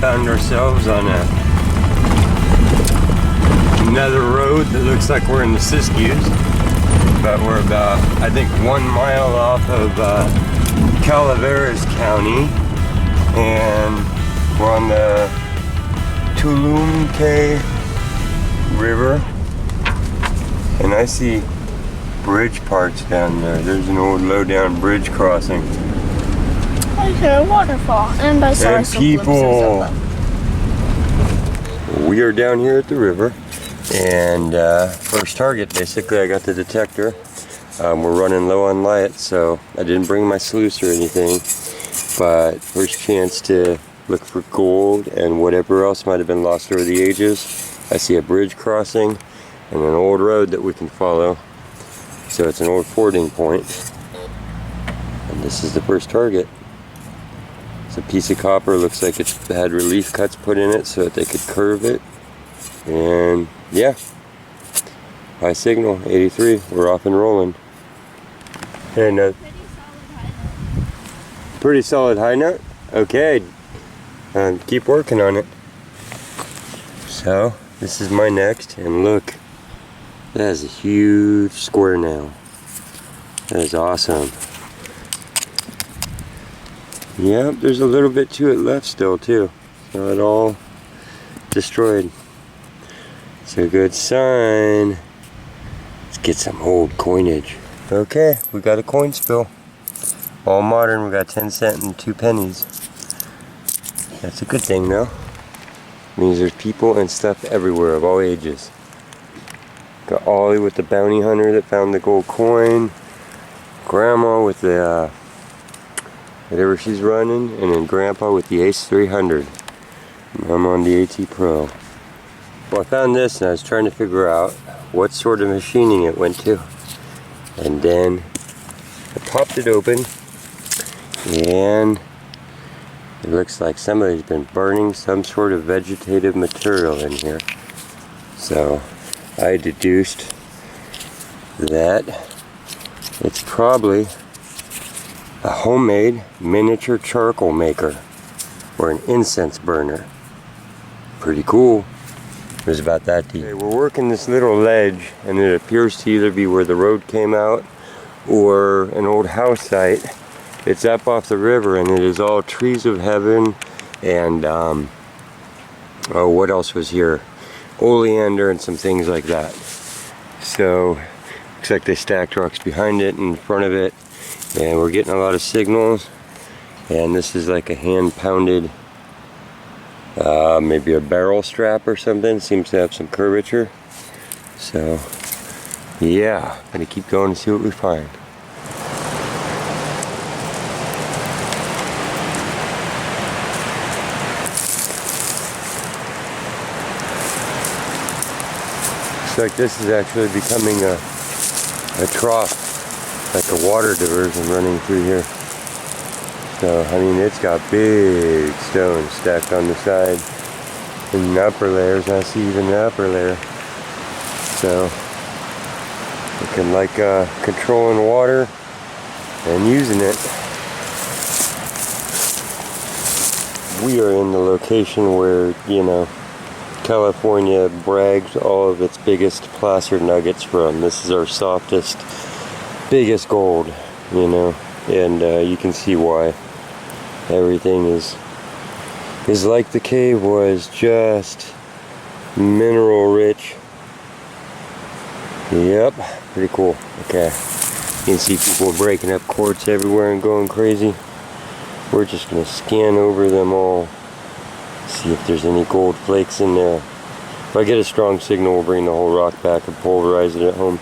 found ourselves on another road that looks like we're in the Siskiyous, but we're about, I think, 1 mile off of Calaveras County, and we're on the Tulumke River, and I see bridge parts down there. There's an old low-down bridge crossing. I hear a waterfall, and I saw some people. We are down here at the river, and first target, basically, I got the detector. We're running low on light, so I didn't bring my sluice or anything, but first chance to look for gold and whatever else might have been lost over the ages. I see a bridge crossing and an old road that we can follow. So it's an old fording point, and this is the first target. It's a piece of copper, looks like it had relief cuts put in it so that they could curve it. And yeah, high signal, 83, we're off and rolling. And pretty solid high note? Okay, keep working on it. So, this is my next, and look. That is a huge square nail. That is awesome. Yep, there's a little bit to it left still too. Not all destroyed. It's a good sign. Let's get some old coinage. Okay, we got a coin spill. All modern, we got 10 cent and 2 pennies. That's a good thing though. Means there's people and stuff everywhere of all ages. Got Ollie with the bounty hunter that found the gold coin. Grandma with the whatever she's running, and then Grandpa with the Ace 300. I'm on the AT Pro. Well, I found this and I was trying to figure out what sort of machining it went to. And then I popped it open, and it looks like somebody's been burning some sort of vegetative material in here. So I deduced that it's probably a homemade miniature charcoal maker or an incense burner. Pretty cool. It was about that deep. Okay, we're working this little ledge, and it appears to either be where the road came out or an old house site. It's up off the river, and it is all trees of heaven and oh, what else was here? Oleander and some things like that. So looks like they stacked rocks behind it and in front of it, and we're getting a lot of signals. And this is like a hand pounded maybe a barrel strap or something. Seems to have some curvature. So yeah, gonna keep going and see what we find. Looks like this is actually becoming a trough, like a water diversion running through here. So, I mean, it's got big stones stacked on the side in the upper layers. I see even the upper layer. So, looking like controlling water and using it. We are in the location where, you know, California brags all of its biggest placer nuggets from. This is our softest, biggest gold, you know, and you can see why. Everything is like the cave was, just mineral rich. Yep, pretty cool. Okay, you can see people breaking up quartz everywhere and going crazy. We're just gonna scan over them all, see if there's any gold flakes in there. If I get a strong signal, we'll bring the whole rock back and pulverize it at home.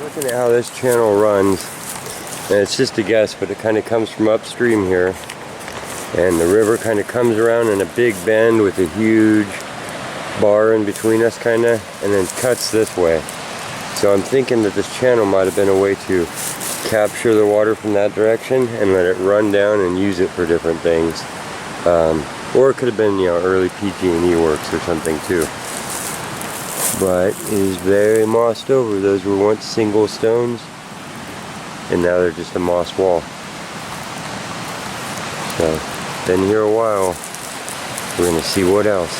Looking at how this channel runs, and it's just a guess, but it kind of comes from upstream here. And the river kind of comes around in a big bend with a huge bar in between us, kind of, and then cuts this way. So I'm thinking that this channel might have been a way to capture the water from that direction and let it run down and use it for different things. Or it could have been, you know, early PG&E works or something too. But it is very mossed over. Those were once single stones, and now they're just a moss wall. So, been here a while. We're gonna see what else.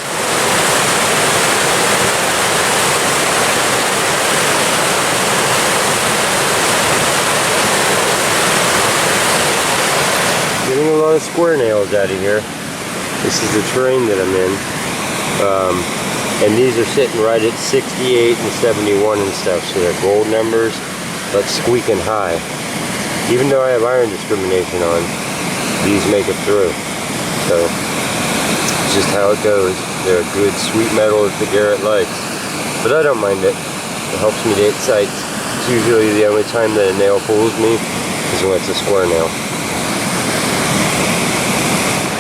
Getting a lot of square nails out of here. This is the terrain that I'm in. And these are sitting right at 68 and 71 and stuff, so they're gold numbers, but squeaking high. Even though I have iron discrimination on, these make it through. So, it's just how it goes. They're a good sweet metal that the Garrett likes. But I don't mind it. It helps me to hit sights. It's usually the only time that a nail fools me is when it's a square nail.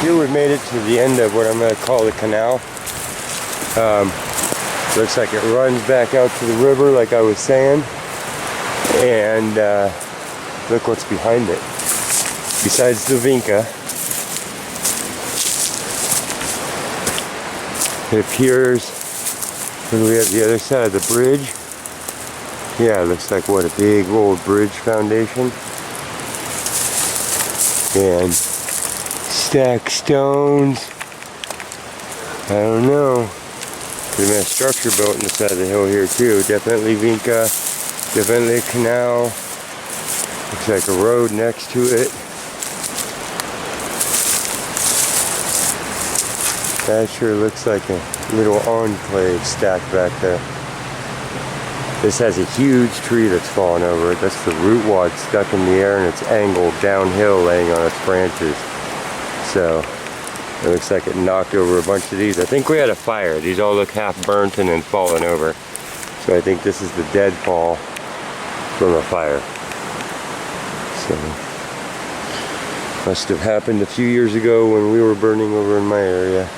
Here we've made it to the end of what I'm going to call the canal. Looks like it runs back out to the river like I was saying. And look what's behind it. Besides the Vinca, it appears, when we have the other side of the bridge. Yeah, it looks like what, a big old bridge foundation. And stacked stones. I don't know. There's been a structure built in the side of the hill here too. Definitely Vinca. Definitely a canal. Looks like a road next to it. That sure looks like a little enclave stacked back there. This has a huge tree that's fallen over it. That's the root wad stuck in the air and it's angled downhill laying on its branches. So it looks like it knocked over a bunch of these. I think we had a fire. These all look half burnt and then fallen over. So I think this is the deadfall from a fire. So must have happened a few years ago when we were burning over in my area.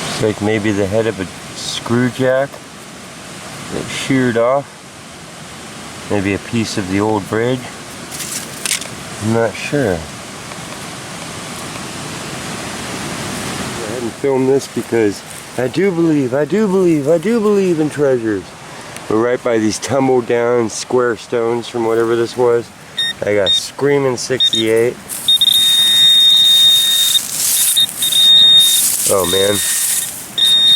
It's like maybe the head of a screw jack that sheared off. Maybe a piece of the old bridge. I'm not sure. Go ahead and film this because I do believe in treasures. We're right by these tumbled down square stones from whatever this was. I got screaming 68. Oh man.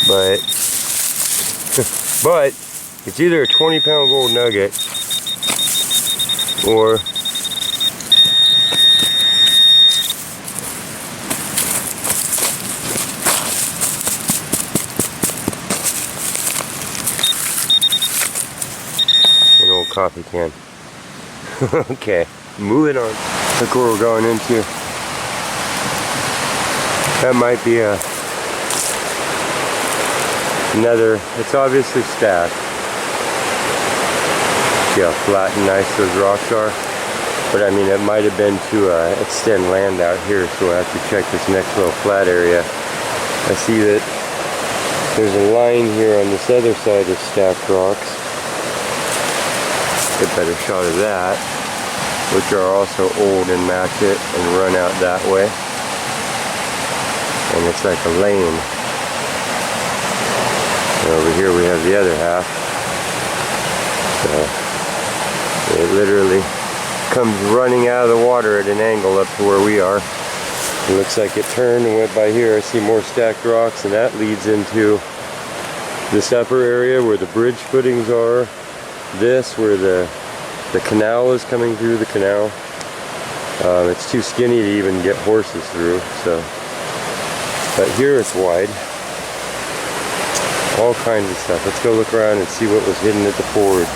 But it's either a 20-pound gold nugget or an old coffee can. Okay, moving on. Look where we're going into. That might be another, it's obviously stacked. See how flat and nice those rocks are? But I mean, it might have been to extend land out here, so we'll have to check this next little flat area. I see that there's a line here on this other side of stacked rocks. Get a better shot of that, which are also old and match it and run out that way. And it's like a lane. And over here we have the other half. So it literally comes running out of the water at an angle up to where we are. It looks like it turned and went by here. I see more stacked rocks, and that leads into this upper area where the bridge footings are. This where the canal is coming through the canal. It's too skinny to even get horses through, so. But here it's wide. All kinds of stuff. Let's go look around and see what was hidden at the ford.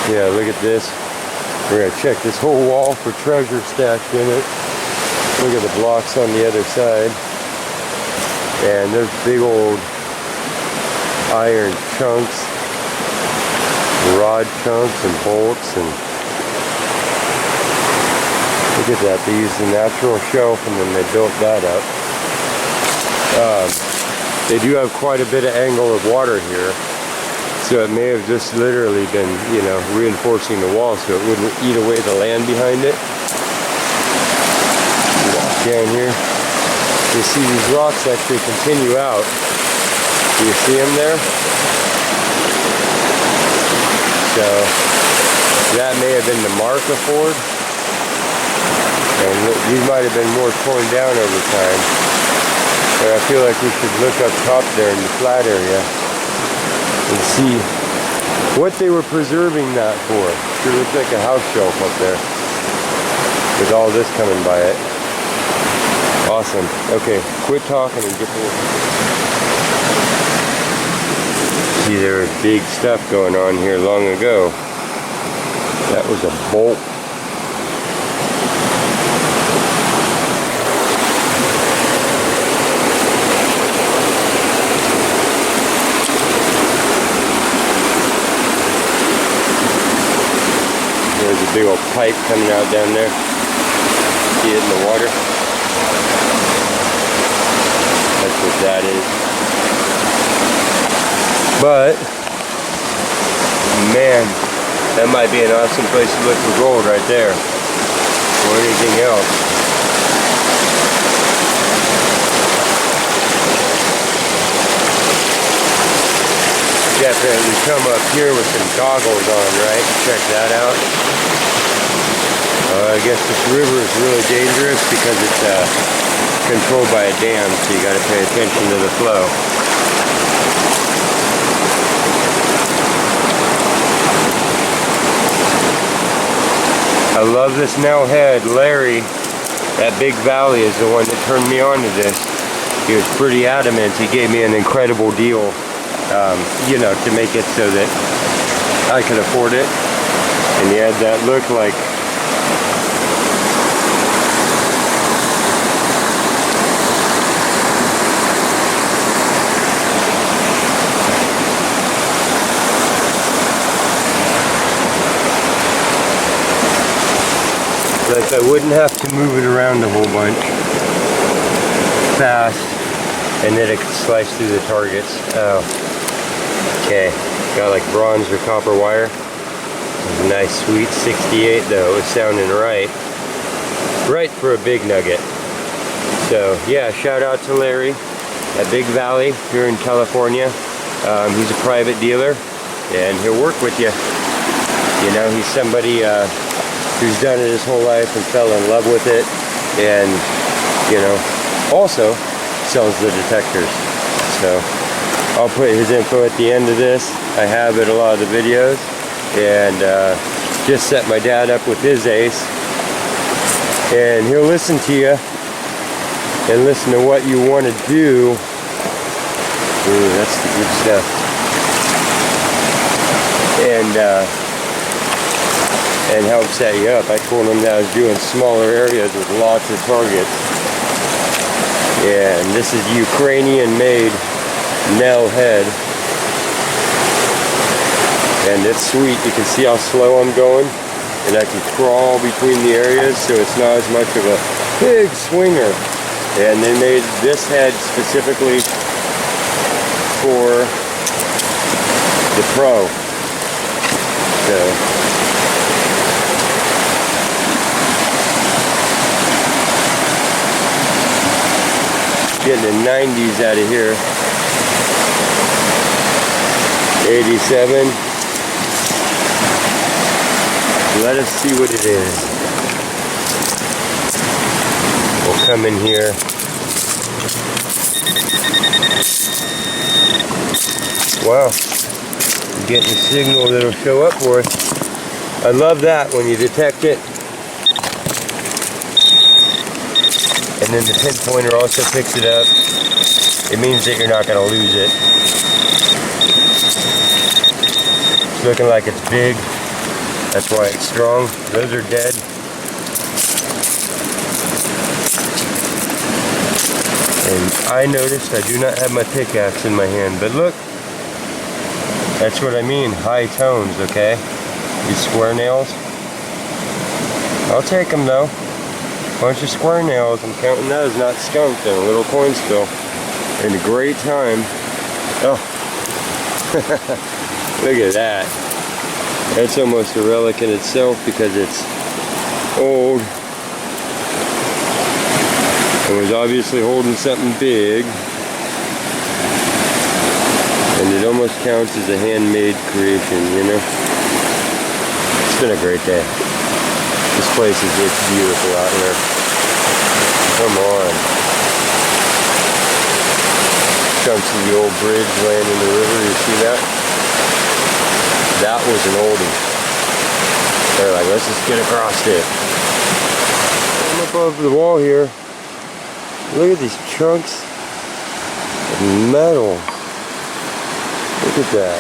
Yeah, look at this. We're going to check this whole wall for treasure stashed in it. Look at the blocks on the other side. And there's big old iron chunks, rod chunks and bolts, and look at that. They used a natural shelf and then they built that up. They do have quite a bit of angle of water here. So it may have just literally been, you know, reinforcing the wall so it wouldn't eat away the land behind it. Walk down here. You see these rocks actually continue out. Do you see them there? So That may have been the Marca Ford. And these might have been more torn down over time. But I feel like we should look up top there in the flat area and see what they were preserving that for. Sure looks like a house shelf up there with all this coming by it. Awesome. Okay, quit talking and get to work. See, there was big stuff going on here long ago. That was a bolt. There's a big old pipe coming out down there. See it in the water? That's what that is. But, man, that might be an awesome place to look for gold right there. Or anything else. Definitely come up here with some goggles on, right? Check that out. I guess this river is really dangerous because it's controlled by a dam, so you gotta pay attention to the flow. I love this now head. Larry, that big valley, is the one that turned me on to this. He was pretty adamant. He gave me an incredible deal, you know, to make it so that I could afford it. And he had that look like I wouldn't have to move it around a whole bunch fast, and then it could slice through the targets. Oh, okay. Got like bronze or copper wire. Nice sweet 68 though. It's sounding right for a big nugget. So yeah, shout out to Larry at Big Valley here in California. He's a private dealer and he'll work with you. You know, he's somebody who's done it his whole life and fell in love with it, and you know, also sells the detectors. So I'll put his info at the end of this. I have it a lot of the videos, and just set my dad up with his ace, and he'll listen to you and listen to what you want to do. Ooh, that's the good stuff. And help set you up. I told him that I was doing smaller areas with lots of targets. Yeah, and this is Ukrainian-made Nell head. And it's sweet. You can see how slow I'm going. And I can crawl between the areas, so it's not as much of a big swinger. And they made this head specifically for the pro. So getting the 90s out of here. 87. Let us see what it is. We'll come in here. Wow. We're getting a signal that'll show up for us. I love that when you detect it. And then the pinpointer also picks it up. It means that you're not going to lose it. It's looking like it's big. That's why it's strong. Those are dead. And I noticed I do not have my pickaxe in my hand. But look, that's what I mean. High tones, okay? These square nails. I'll take them though. Bunch of square nails. I'm counting those, not skunked, and a little coin spill. And a great time. Oh, look at that. That's almost a relic in itself because it's old. It was obviously holding something big. And it almost counts as a handmade creation, you know? It's been a great day. This place it's beautiful out here. Come on. Chunks of the old bridge laying in the river, you see that? That was an oldie. They're like, let's just get across it. I'm above the wall here. Look at these chunks of metal. Look at that.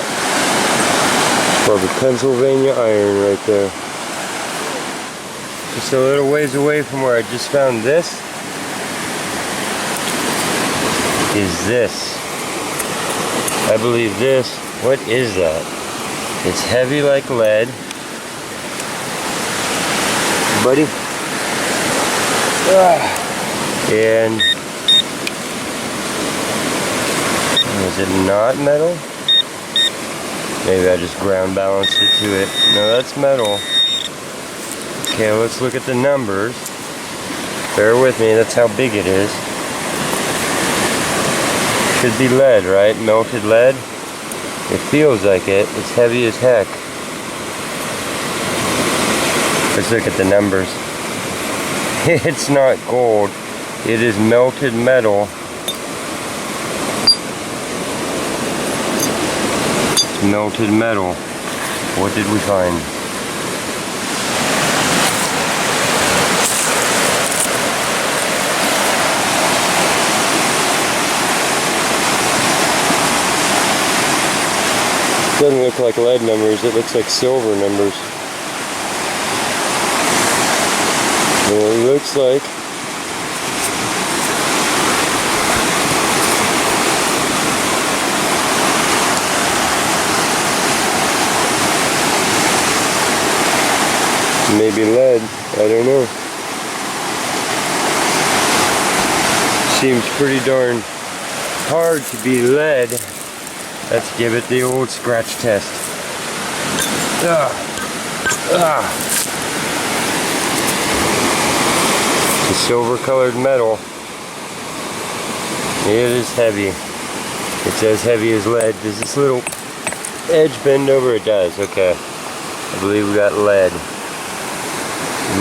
Probably Pennsylvania iron right there. Just a little ways away from where I just found this is this. I believe this. What is that? It's heavy like lead. Buddy. And is it not metal? Maybe I just ground balanced it to it. No, that's metal. Okay, let's look at the numbers. Bear with me, that's how big it is. Should be lead, right? Melted lead. It feels like it. It's heavy as heck. Let's look at the numbers. It's not gold. It is melted metal. It's melted metal. What did we find? Doesn't look like lead numbers, it looks like silver numbers. And it looks like maybe lead, I don't know. Seems pretty darn hard to be lead. Let's give it the old scratch test. It's a silver colored metal. It is heavy. It's as heavy as lead. Does this little edge bend over? It does, okay. I believe we got lead.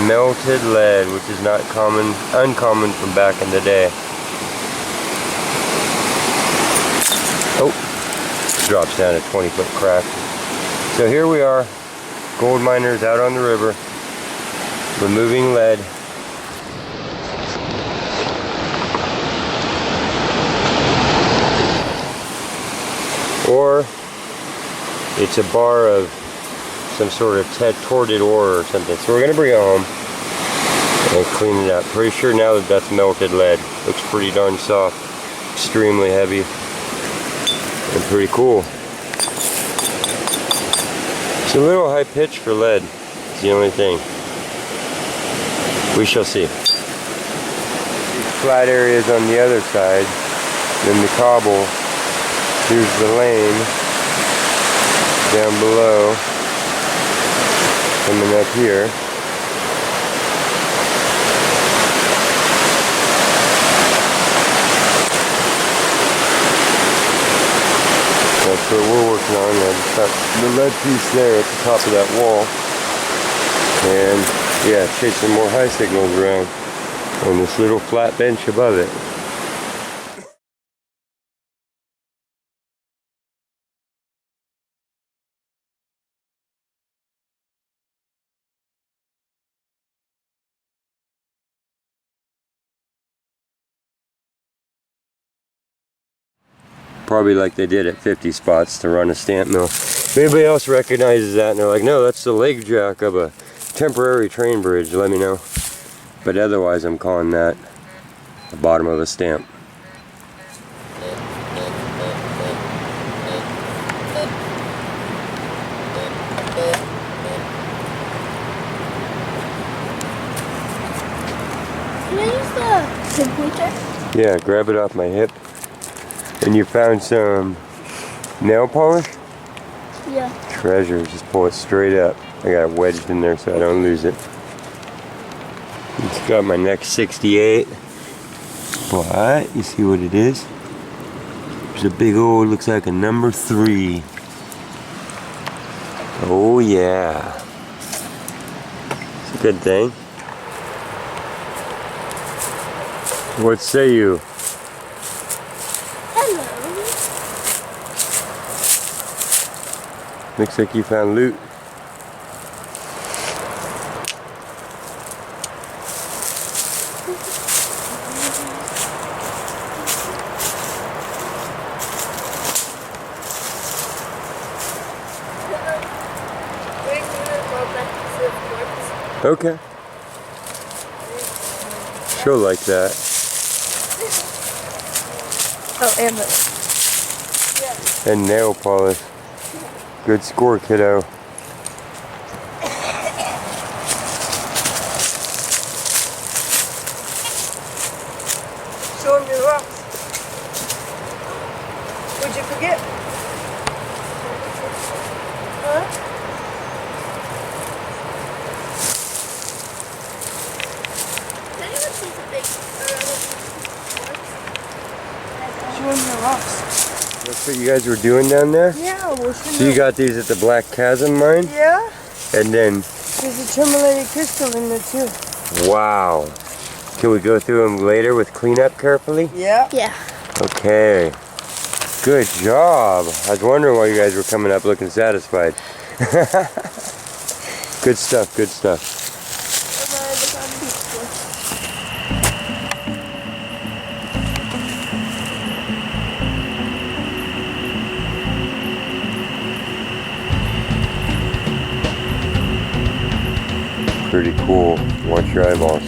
Melted lead, which is not uncommon from back in the day. Oh. Drops down a 20-foot crack. So here we are, gold miners out on the river, removing lead. Or it's a bar of some sort of torted ore or something. So we're gonna bring it home and clean it up. Pretty sure now that that's melted lead. Looks pretty darn soft, extremely heavy. And pretty cool. It's a little high pitch for lead. It's the only thing. We shall see. Flat areas on the other side. Then the cobble. Here's the lane. Down below. Coming up here. That's what we're working on. I just got the lead piece there at the top of that wall. And yeah, chasing more high signals around on this little flat bench above it. Probably like they did at 50 spots to run a stamp mill. If anybody else recognizes that and they're like, no, that's the leg jack of a temporary train bridge, let me know. But otherwise I'm calling that the bottom of a stamp. Can I use the pinpointer? Yeah, grab it off my hip. And you found some nail polish? Yeah. Treasure, just pull it straight up. I got it wedged in there so I don't lose it. It's got my next 68. But, you see what it is? There's a big old, looks like a number 3. Oh yeah. Good thing. What say you? Hello. Looks like you found loot. Okay. She'll like that. Oh, and the And nail polish. Good score, kiddo. Show him your rocks. What'd you forget? Huh? Show him your rocks. That's what you guys were doing down there? Yeah, we'll So you got these at the Black Chasm mine? Yeah? And then, There's a terminated crystal in there too. wow. Can we go through them later with cleanup carefully? Yeah? yeah. Okay. Good job. I was wondering why you guys were coming up looking satisfied. Good stuff, good stuff. Pretty cool. Watch your eyeballs.